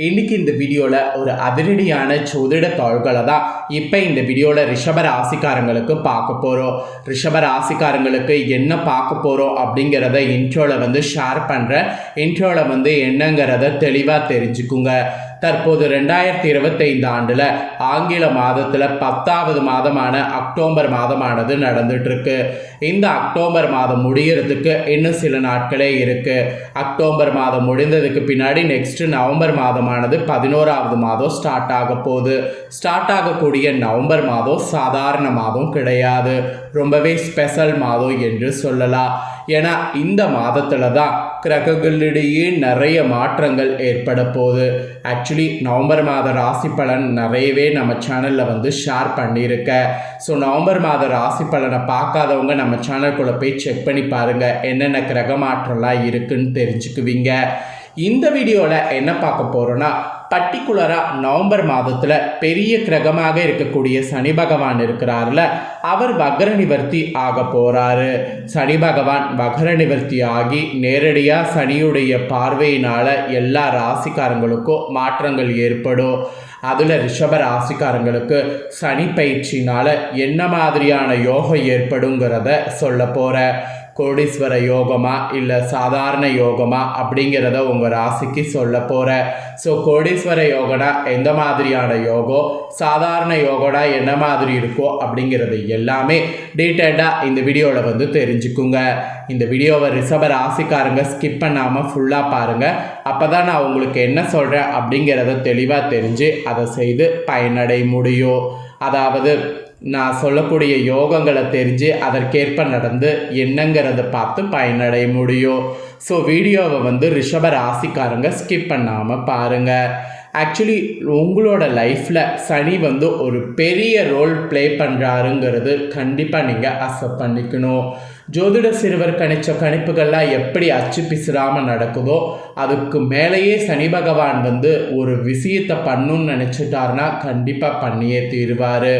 இன்னைக்கு இந்த வீடியோவில் ஒரு அதிரடியான ஜோதிட தாள்களை தான் இப்போ இந்த வீடியோவில் ரிஷப ராசிக்காரங்களுக்கு பார்க்க போகிறோம். ரிஷப ராசிக்காரங்களுக்கு என்ன பார்க்க போகிறோம் அப்படிங்கிறத இன்ட்ரோவில் ஷேர் பண்ணுறேன். இன்ட்ரோவில் என்னங்கிறத தெளிவாக தெரிஞ்சுக்குங்க. தற்போது 2025 ஆண்டில் ஆங்கில மாதத்தில் 10வது மாதமான அக்டோபர் மாதமானது நடந்துட்டுருக்கு. இந்த அக்டோபர் மாதம் முடிகிறதுக்கு இன்னும் சில நாட்களே இருக்குது. அக்டோபர் மாதம் முடிந்ததுக்கு பின்னாடி நெக்ஸ்ட் நவம்பர் மாதமானது 11வது மாதம் ஸ்டார்ட் ஆக போகுது. ஸ்டார்ட் ஆகக்கூடிய நவம்பர் மாதம் சாதாரண மாதம் கிடையாது, ரொம்பவே ஸ்பெஷல் மாதம் என்று சொல்லலாம். ஏன்னா இந்த மாதத்தில் தான் கிரகங்களிடையே நிறைய மாற்றங்கள் ஏற்பட போகுது. ஆக்சுவலி நவம்பர் மாத ராசி பலன் நிறையவே நம்ம சேனலில் ஷேர் பண்ணியிருக்கேன். ஸோ நவம்பர் மாத ராசி பலனை பார்க்காதவங்க நம்ம சேனலுக்குள்ளே போய் செக் பண்ணி பாருங்கள், என்னென்ன கிரக மாற்றம்லாம் இருக்குன்னு தெரிஞ்சுக்குவீங்க. இந்த வீடியோவில் என்ன பார்க்க போகிறோன்னா, பர்டிகுலராக நவம்பர் மாதத்தில் பெரிய கிரகமாக இருக்கக்கூடிய சனி பகவான் இருக்கிறார்ல, அவர் வக்ர நிவர்த்தி ஆக போகிறாரு. சனி பகவான் வக்ர நிவர்த்தி ஆகி நேரடியாக சனியுடைய பார்வையினால் எல்லா ராசிக்காரங்களுக்கும் மாற்றங்கள் ஏற்படும். அதில் ரிஷப ராசிக்காரங்களுக்கு சனி பயிற்சினால் என்ன மாதிரியான யோகம் ஏற்படுங்கிறத சொல்ல போகிறேன். கோடீஸ்வர யோகமா இல்லை சாதாரண யோகமா அப்படிங்கிறத உங்கள் ராசிக்கு சொல்ல போகிறேன். ஸோ கோடீஸ்வர யோகனா எந்த மாதிரியான யோகம், சாதாரண யோகனா என்ன மாதிரி இருக்கோ அப்படிங்கிறது எல்லாமே டீட்டெயில்டாக இந்த வீடியோவில் தெரிஞ்சுக்குங்க. இந்த வீடியோவை ரிஷப ராசிக்காரங்க ஸ்கிப் பண்ணாமல் ஃபுல்லாக பாருங்கள். அப்போ தான் நான் உங்களுக்கு என்ன சொல்கிறேன் அப்படிங்கிறத தெளிவாக தெரிஞ்சு அதை செய்து பயனடைய முடியும். அதாவது நான் சொல்லக்கூடிய யோகங்களை தெரிஞ்சு அதற்கேற்ப நடந்து என்னங்கிறத பார்த்து பயனடைய முடியும். ஸோ வீடியோவை ரிஷப ராசிக்காரங்க ஸ்கிப் பண்ணாமல் பாருங்கள். ஆக்சுவலி உங்களோட லைஃப்பில் சனி ஒரு பெரிய ரோல் ப்ளே பண்ணுறாருங்கிறது கண்டிப்பாக நீங்கள் அக்செப்ட் பண்ணிக்கணும். ஜோதிட சிறுவர் கணிச்ச கணிப்புகள்லாம் எப்படி அச்சு பிசுறாமல் நடக்குதோ அதுக்கு மேலேயே சனி பகவான் ஒரு விஷயத்தை பண்ணணும்னு நினச்சிட்டாருன்னா கண்டிப்பாக பண்ணியே தீருவார்.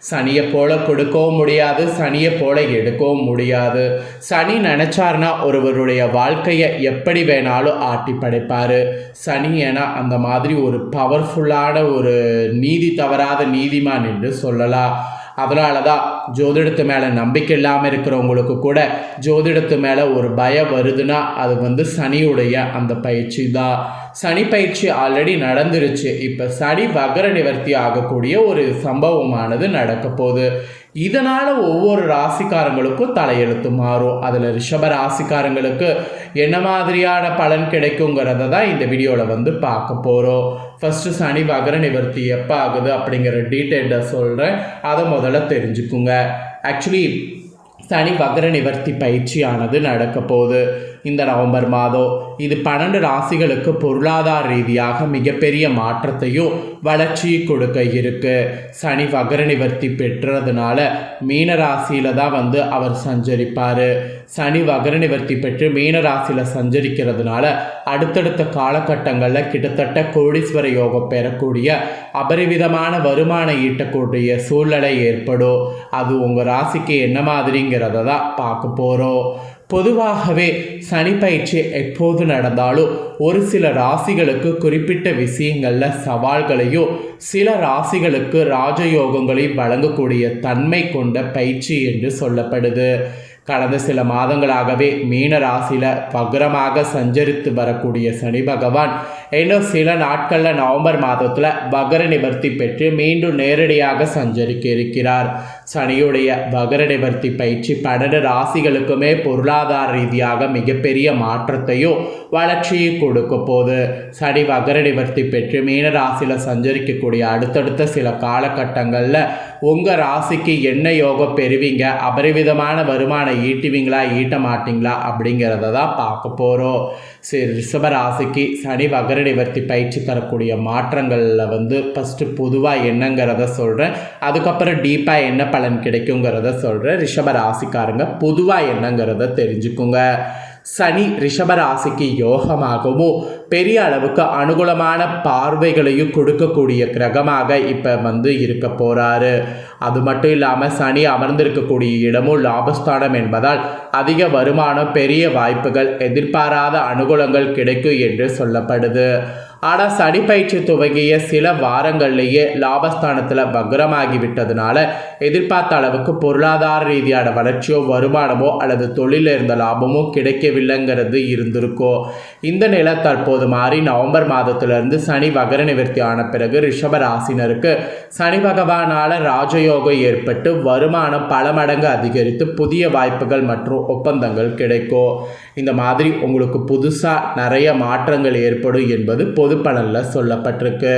சனியை போல கொடுக்கவும் முடியாது, சனியை போல எடுக்கவும் முடியாது. சனி நினச்சார்னா ஒருவருடைய வாழ்க்கையை எப்படி வேணாலும் ஆட்டி படைப்பார். சனி ஏன்னா அந்த மாதிரி ஒரு பவர்ஃபுல்லான ஒரு நீதி தவறாத நீதிமான் என்று சொல்லலாம். அதனால தான் ஜோதிடத்து மேலே நம்பிக்கை இல்லாமல் இருக்கிறவங்களுக்கு கூட ஜோதிடத்து மேலே ஒரு பயம் வருதுன்னா அது சனியுடைய அந்த பயிற்சி தான். சனி பயிற்சி ஆல்ரெடி நடந்துருச்சு. இப்போ சனி வக்ர நிவர்த்தி ஆகக்கூடிய ஒரு சம்பவமானது நடக்க போகுது. இதனால் ஒவ்வொரு ராசிக்காரங்களுக்கும் தலையெழுத்து மாறும். அதில் ரிஷப ராசிக்காரங்களுக்கு என்ன மாதிரியான பலன் கிடைக்குங்கிறத தான் இந்த வீடியோவில் பார்க்க போகிறோம். ஃபஸ்ட்டு சனி வக்ர நிவர்த்தி எப்போ ஆகுது அப்படிங்கிற டீட்டெயிலை சொல்கிறேன், அதை முதல்ல தெரிஞ்சுக்குங்க. ஆக்சுவலி சனி வக்ர நிவர்த்தி பயிற்சியானது நடக்க போகுது இந்த நவம்பர் மாதம். இது 12 ராசிகளுக்கு பொருளாதார ரீதியாக மிகப்பெரிய மாற்றத்தையும் வளர்ச்சியை கொடுக்க இருக்கு. சனி வக்ர நிவர்த்தி பெற்றதுனால மீன ராசியில் தான் அவர் சஞ்சரிப்பார். சனி வக்ர நிவர்த்தி பெற்று மீன ராசியில் சஞ்சரிக்கிறதுனால அடுத்தடுத்த காலகட்டங்களில் கிட்டத்தட்ட கோடீஸ்வர யோகம் பெறக்கூடிய அபரிவிதமான வருமானம் ஈட்டக்கூடிய சூழ்நிலை ஏற்படும். அது உங்கள் ராசிக்கு என்ன மாதிரிங்கிறத தான் பார்க்க போகிறோம். பொதுவாகவே சனி பயிற்சி எப்போது நடந்தாலும் ஒரு சில ராசிகளுக்கு குறிப்பிட்ட விஷயங்களில் சவால்களையும் சில ராசிகளுக்கு ராஜயோகங்களையும் வழங்கக்கூடிய தன்மை கொண்ட பயிற்சி என்று சொல்லப்படுது. கடந்த சில மாதங்களாகவே மீன ராசியில் வக்ரமாக சஞ்சரித்து வரக்கூடிய சனி பகவான் இன்னும் சில நாட்களில் நவம்பர் மாதத்தில் வக்ர நிவர்த்தி பெற்று மீண்டும் நேரடியாக சஞ்சரிக்க இருக்கிறார். சனியுடைய வக்ர நிவர்த்தி பயிற்சி 12 ராசிகளுக்குமே பொருளாதார ரீதியாக மிகப்பெரிய மாற்றத்தையும் வளர்ச்சியை கொடுக்க போது. சனி வக்ர நிவர்த்தி பெற்று மீன ராசியில் சஞ்சரிக்கக்கூடிய அடுத்தடுத்த சில காலகட்டங்களில் உங்கள் ராசிக்கு என்ன யோகம் பெறுவீங்க, அபரிவிதமான வருமானம் ஈட்டுவீங்களா ஈட்ட மாட்டீங்களா அப்படிங்கிறத தான் பார்க்க போகிறோம். சரி, ரிஷப ராசிக்கு சனி வக்ர நிவர்த்தி பயிற்சி தரக்கூடிய மாற்றங்களில் ஃபஸ்ட்டு பொதுவாக என்னங்கிறத சொல்கிறேன், அதுக்கப்புறம் டீப்பாக என்ன பலன் கிடைக்குங்கிறத சொல்கிறேன். ரிஷப ராசிக்காரங்க பொதுவாக என்னங்கிறத தெரிஞ்சுக்குங்க. சனி ரிஷப ராசிக்கு யோகமாகவும் பெரிய அளவுக்கு அனுகூலமான பார்வைகளையும் கொடுக்கக்கூடிய கிரகமாக இப்போ இருக்க போகிறாரு. அது மட்டும் இல்லாமல் சனி அமர்ந்திருக்கக்கூடிய இடமும் லாபஸ்தானம் என்பதால் அதிக வருமானம், பெரிய வாய்ப்புகள், எதிர்பாராத அனுகூலங்கள் கிடைக்கும் என்று சொல்லப்படுது. ஆனால் சனி பயிற்சி துவங்கிய சில வாரங்கள்லேயே லாபஸ்தானத்தில் வக்ரமாகிவிட்டதுனால எதிர்பார்த்த அளவுக்கு பொருளாதார ரீதியான வளர்ச்சியோ வருமானமோ அல்லது தொழிலில் இருந்த லாபமோ கிடைக்கவில்லைங்கிறது இருந்திருக்கும். இந்த நிலை தற்போது மாறி நவம்பர் மாதத்திலிருந்து சனி வக்ர நிவர்த்தி ஆன பிறகு ரிஷப ராசினருக்கு சனி பகவானால் ராஜயோகம் ஏற்பட்டு வருமானம் பல மடங்கு அதிகரித்து புதிய வாய்ப்புகள் மற்றும் ஒப்பந்தங்கள் கிடைக்கும். இந்த மாதிரி உங்களுக்கு புதுசாக நிறைய மாற்றங்கள் ஏற்படும் என்பது பொது பலனில் சொல்லப்பட்டிருக்கு.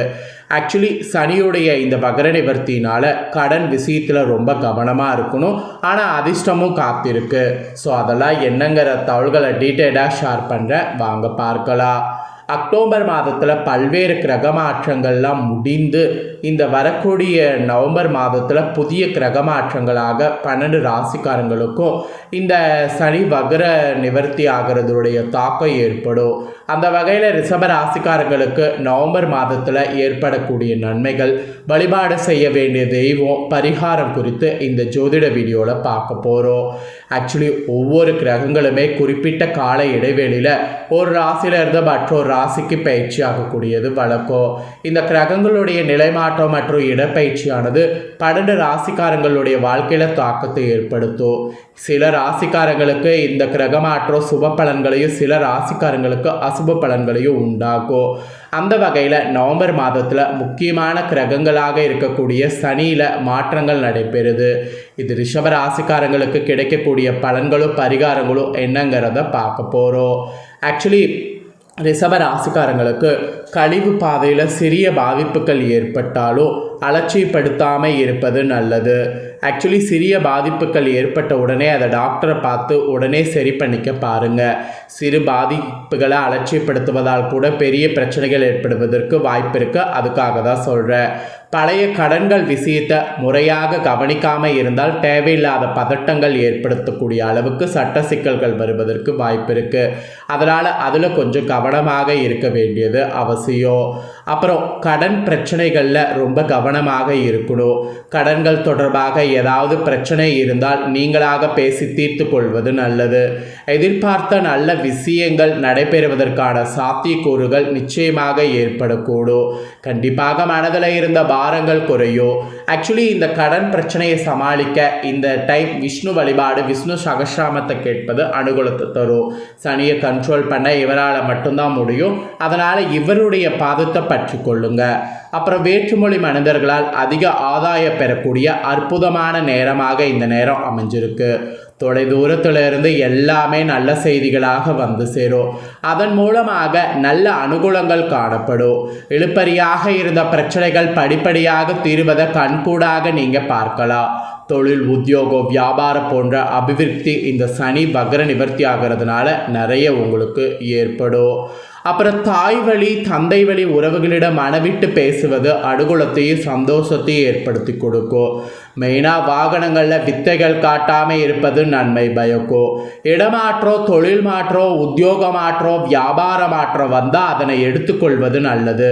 ஆக்சுவலி சனியுடைய இந்த வக்ர நிவர்த்தினால் கடன் விஷயத்தில் ரொம்ப கவனமாக இருக்கணும். ஆனால் அதிர்ஷ்டமும் காத்திருக்கு. ஸோ அதெல்லாம் என்னங்கிற தகவல்களை டீட்டெயிலாக ஷேர் பண்ணுறேன், வாங்க பார்க்கலாம். அக்டோபர் மாதத்தில் பல்வேறு கிரக மாற்றங்கள்லாம் முடிந்து இந்த வரக்கூடிய நவம்பர் மாதத்தில் புதிய கிரக மாற்றங்களாக 12 ராசிக்காரங்களுக்கும் இந்த சனி வக்ர நிவர்த்தி ஆகிறதுடைய தாக்கம் ஏற்படும். அந்த வகையில் ரிஷப ராசிக்காரங்களுக்கு நவம்பர் மாதத்தில் ஏற்படக்கூடிய நன்மைகள், வழிபாடு செய்ய வேண்டிய தெய்வம், பரிகாரம் குறித்து இந்த ஜோதிட வீடியோவில் பார்க்க போகிறோம். ஆக்சுவலி ஒவ்வொரு கிரகங்களுமே குறிப்பிட்ட கால இடைவெளியில் ஒரு ராசியிலிருந்து மற்றொரு ராசிக்கு பயிற்சி ஆகக்கூடியது வழக்கம். இந்த கிரகங்களுடைய நிலைமாற்றம் மற்றும் இடப்பயிற்சியானது 12 ராசிக்காரங்களுடைய வாழ்க்கையில் தாக்கத்தை ஏற்படுத்தும். சில ராசிக்காரங்களுக்கு இந்த கிரக மாற்றம் சுப பலன்களையும் சில ராசிக்காரங்களுக்கு அசுப பலன்களையும் உண்டாக்கும். அந்த வகையில் நவம்பர் மாதத்தில் முக்கியமான கிரகங்களாக இருக்கக்கூடிய சனியில் மாற்றங்கள் நடைபெறுது. இது ரிஷப ராசிக்காரங்களுக்கு கிடைக்கக்கூடிய பலன்களும் பரிகாரங்களும் என்னங்கிறத பார்க்க போகிறோம். ஆக்சுவலி ரிஷப ராசிக்காரங்களுக்கு கழிவு பாதையில் சிறிய பாதிப்புகள் ஏற்பட்டாலும் அலட்சியப்படுத்தாமல் இருப்பது நல்லது. ஆக்சுவலி சிறிய பாதிப்புகள் ஏற்பட்ட உடனே அதை டாக்டரை பார்த்து உடனே சரி பண்ணிக்க பாருங்கள். சிறு பாதிப்புகளை அலட்சியப்படுத்துவதால் கூட பெரிய பிரச்சனைகள் ஏற்படுவதற்கு வாய்ப்பு இருக்குது. அதுக்காக தான் சொல்கிறேன். பழைய கடன்கள் விஷயத்தை முறையாக கவனிக்காமல் இருந்தால் தேவையில்லாத பதட்டங்கள் ஏற்படுத்தக்கூடிய அளவுக்கு சட்ட சிக்கல்கள் வருவதற்கு வாய்ப்பு இருக்குது. அதனால் அதில் கொஞ்சம் கவனமாக இருக்க வேண்டியது அவசியம். அப்புறம் கடன் பிரச்சனைகளில் ரொம்ப கவனமாக இருக்கணும். கடன்கள் தொடர்பாக ஏதாவது பிரச்சனை இருந்தால் நீங்களாக பேசி தீர்த்து கொள்வது நல்லது. எதிர்பார்த்த நல்ல விஷயங்கள் நடைபெறுவதற்கான சாத்தியக்கூறுகள் நிச்சயமாக ஏற்படக்கூடும். கண்டிப்பாக மனதில் இருந்த பாரங்கள் குறையும். ஆக்சுவலி இந்த கடன் பிரச்சனையை சமாளிக்க இந்த டைம் விஷ்ணு வழிபாடு, விஷ்ணு சகஸ்ரநாமத்தை கேட்பது அனுகூலத்தை தரும். சனியை கண்ட்ரோல் பண்ண இவரால் மட்டும்தான் முடியும். அதனால் இவருடைய பாதத்தை பற்றி கொள்ளுங்க. அப்புறம் வேற்றுமொழி மனிதர்களால் அதிக ஆதாயம் பெறக்கூடிய அற்புதமான நேரமாக இந்த நேரம் அமைஞ்சிருக்கு. தொலைதூரத்திலிருந்து எல்லாமே நல்ல செய்திகளாக வந்து சேரும். அதன் மூலமாக நல்ல அனுகூலங்கள் காணப்படும். இழுபறியாக இருந்த பிரச்சனைகள் படிப்படியாக தீர்வதை கண்கூடாக நீங்கள் பார்க்கலாம். தொழில், உத்தியோகம், வியாபாரம் போன்ற அபிவிருத்தி இந்த சனி வக்ர நிவர்த்தி ஆகிறதுனால நிறைய உங்களுக்கு ஏற்படும். அப்புறம் தாய் வழி, தந்தை வழி உறவுகளிடம் மனவிட்டு பேசுவது அனுகூலத்தையும் சந்தோஷத்தையும் ஏற்படுத்தி கொடுக்கும். மெயினாக வாகனங்களில் வித்தைகள் காட்டாமல் இருப்பது நன்மை பயக்கும். இடமாற்றம், தொழில் மாற்றம், உத்தியோக மாற்றம், வியாபார மாற்றம் வந்தால் அதனை எடுத்துக்கொள்வது நல்லது.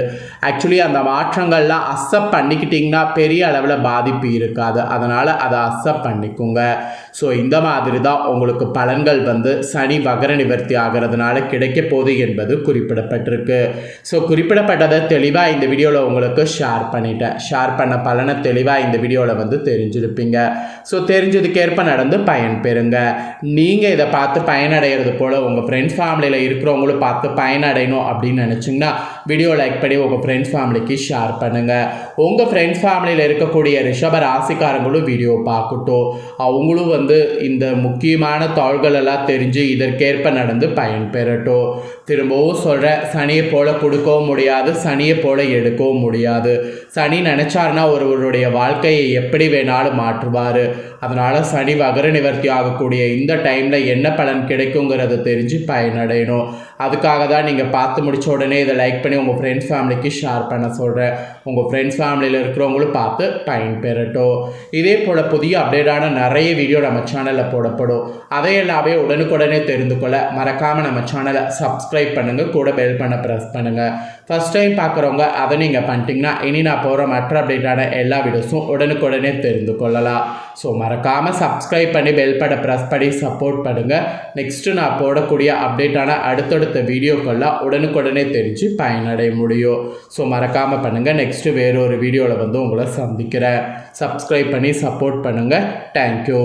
ஆக்சுவலி அந்த மாற்றங்கள்லாம் அக்செப்ட் பண்ணிக்கிட்டிங்கன்னா பெரிய அளவில் பாதிப்பு இருக்காது. அதனால் அதை அக்செப்ட் பண்ணிக்கோங்க. ஸோ இந்த மாதிரி தான் உங்களுக்கு பலன்கள் வந்து சனி வக்ர நிவர்த்தி ஆகிறதுனால கிடைக்க போகுது என்பது குறிப்பிடப்பட்டிருக்கு. ஸோ குறிப்பிடப்பட்டதை தெளிவாக இந்த வீடியோவில் உங்களுக்கு ஷேர் பண்ணிட்டேன். ஷேர் பண்ண பலனை தெளிவாக இந்த வீடியோவில் வந்து தெரிஞ்சிருப்பீங்க. ஸோ தெரிஞ்சதுக்கேற்ப நடந்து பயன் பெறுங்க. நீங்கள் இதை பார்த்து பயனடைகிறது போல் உங்கள் ஃப்ரெண்ட்ஸ் ஃபேமிலியில் இருக்கிறவங்களும் பார்த்து பயனடையணும் அப்படின்னு நினச்சிங்கன்னா வீடியோ லைக் பண்ணி உங்கள் ஃப்ரெண்ட்ஸ் ஃபேமிலிக்கு ஷேர் பண்ணுங்கள். உங்கள் ஃப்ரெண்ட்ஸ் ஃபேமிலியில் இருக்கக்கூடிய ரிஷப ராசிக்காரங்களும் வீடியோ பார்க்கட்டும். அவங்களும் வந்து இந்த முக்கியமான தகவல்கள் எல்லாம் தெரிஞ்சு இதற்கேற்ப நடந்து பயன் பெறட்டும். திரும்பவும் சொல்கிற, சனியை போல கொடுக்கவும் முடியாது, சனியை போல எடுக்கவும் முடியாது. சனி நினச்சாருன்னா ஒருவருடைய வாழ்க்கையை எப்படி வேணாலும் மாற்றுவார். அதனால் சனி வக்ர நிவர்த்தி ஆகக்கூடிய இந்த டைமில் என்ன பலன் கிடைக்குங்கிறத தெரிஞ்சு பயனடையணும். அதுக்காக தான் நீங்கள் பார்த்து முடித்த உடனே இதை லைக் பண்ணி உங்கள் ஃப்ரெண்ட்ஸ் ஃபேமிலிக்கு ஷேர் பண்ண சொல்கிறேன். உங்கள் ஃப்ரெண்ட்ஸ் ஃபேமிலியில் இருக்கிறவங்களும் பார்த்து பயன் பெறட்டும். இதே போல் புதிய அப்டேட்டான நிறைய வீடியோ நம்ம சேனலில் போடப்படும். அதையெல்லாமே உடனுக்குடனே தெரிந்து கொள்ள மறக்காமல் நம்ம சேனலை சப்ஸ்கிரைப் பண்ணுங்கள், கூட பெல் பண்ண ப்ரெஸ் பண்ணுங்கள். ஃபஸ்ட் டைம் பார்க்குறவங்க அதை நீங்கள் பண்ணிட்டீங்கன்னா இனி நான் போகிற மற்ற அப்டேட்டான எல்லா வீடியோஸும் உடனுக்குடனே தெரிந்து கொள்ளலாம். ஸோ மறக்காமல் சப்ஸ்கிரைப் பண்ணி பெல் பண்ண ப்ரெஸ் பண்ணி சப்போர்ட் பண்ணுங்கள். நெக்ஸ்ட்டு நான் போடக்கூடிய அப்டேட்டான அடுத்தடுத்த அடுத்தடுத்த வீடியோக்கெல்லாம் உடனுக்குடனே தெரிஞ்சு பயனடைய முடியும். ஸோ மறக்காமல் பண்ணுங்கள். நெக்ஸ்ட்டு வேறொரு வீடியோவில் வந்து உங்களை சந்திக்கிறேன். சப்ஸ்கிரைப் பண்ணி சப்போர்ட் பண்ணுங்கள். தேங்க்யூ.